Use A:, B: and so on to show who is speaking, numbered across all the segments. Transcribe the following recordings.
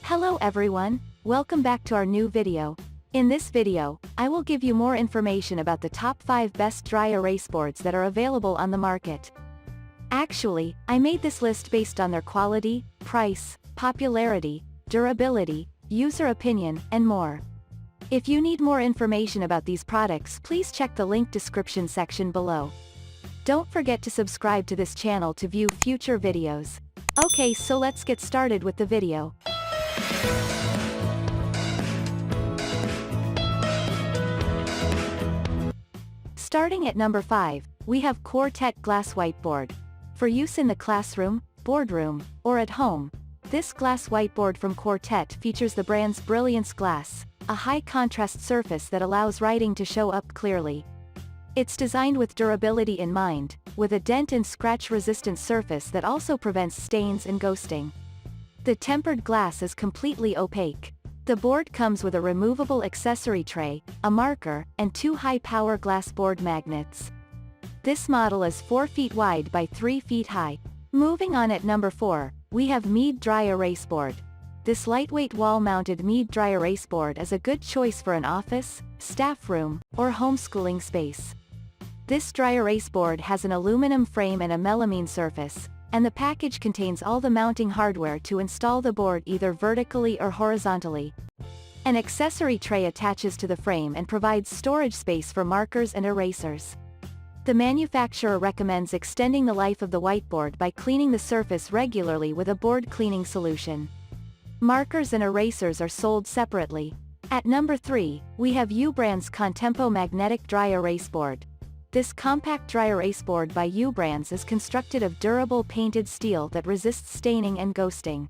A: Hello everyone, welcome back to our new video. In this video, I will give you more information about the top 5 best dry erase boards that are available on the market. Actually, I made this list based on their quality, price, popularity, durability, user opinion, and more. If you need more information about these products, please check the link description section below. Don't forget to subscribe to this channel to view future videos. Okay, so let's get started with the video. Starting at number 5, we have Quartet Glass Whiteboard. For use in the classroom, boardroom, or at home, this glass whiteboard from Quartet features the brand's Brilliance Glass, a high-contrast surface that allows writing to show up clearly. It's designed with durability in mind, with a dent and scratch-resistant surface that also prevents stains and ghosting. The tempered glass is completely opaque. The board comes with a removable accessory tray, a marker, and 2 high-power glass board magnets. This model is 4 feet wide by 3 feet high. Moving on at number 4, we have Mead DryErase Board. This lightweight wall-mounted Mead DryErase board is a good choice for an office, staff room, or homeschooling space. This DryErase board has an aluminum frame and a melamine surface, and the package contains all the mounting hardware to install the board either vertically or horizontally. An accessory tray attaches to the frame and provides storage space for markers and erasers. The manufacturer recommends extending the life of the whiteboard by cleaning the surface regularly with a board cleaning solution. Markers and erasers are sold separately. At number 3, we have Ubrands Contempo Magnetic Dry Erase Board. This compact dry erase board by Ubrands is constructed of durable painted steel that resists staining and ghosting.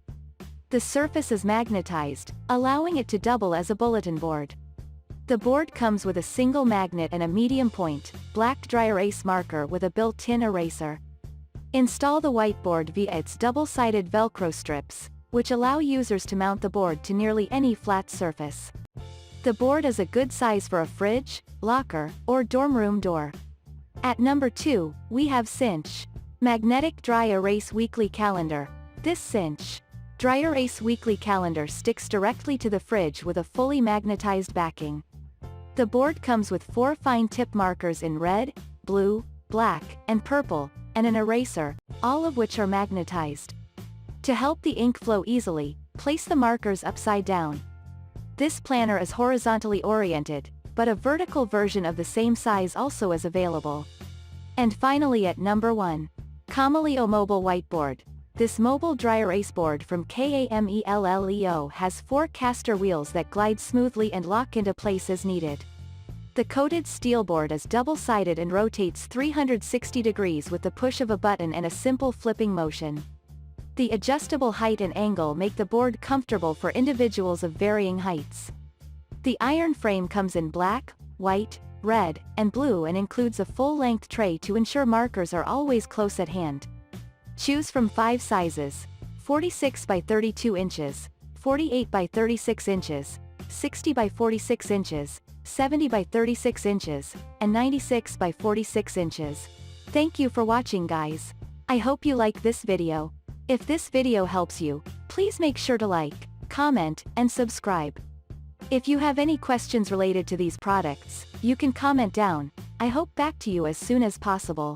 A: The surface is magnetized, allowing it to double as a bulletin board. The board comes with a single magnet and a medium point, black dry erase marker with a built-in eraser. Install the whiteboard via its double-sided Velcro strips, which allow users to mount the board to nearly any flat surface. The board is a good size for a fridge, locker, or dorm room door. At number 2, we have Cinch Magnetic Dry Erase Weekly Calendar. This Cinch Dry Erase Weekly Calendar sticks directly to the fridge with a fully magnetized backing. The board comes with 4 fine tip markers in red, blue, black, and purple, and an eraser, all of which are magnetized. To help the ink flow easily, place the markers upside down. This planner is horizontally oriented, but a vertical version of the same size also is available. And finally at number 1, Camalio Mobile Whiteboard. This mobile dry erase board from Camalio has 4 caster wheels that glide smoothly and lock into place as needed. The coated steel board is double-sided and rotates 360 degrees with the push of a button and a simple flipping motion. The adjustable height and angle make the board comfortable for individuals of varying heights. The iron frame comes in black, white, red, and blue and includes a full-length tray to ensure markers are always close at hand. Choose from 5 sizes: 46 by 32 inches, 48 by 36 inches, 60 by 46 inches, 70 by 36 inches, and 96 by 46 inches. Thank you for watching, guys. I hope you like this video. If this video helps you, please make sure to like, comment, and subscribe. If you have any questions related to these products, you can comment down. I hope back to you as soon as possible.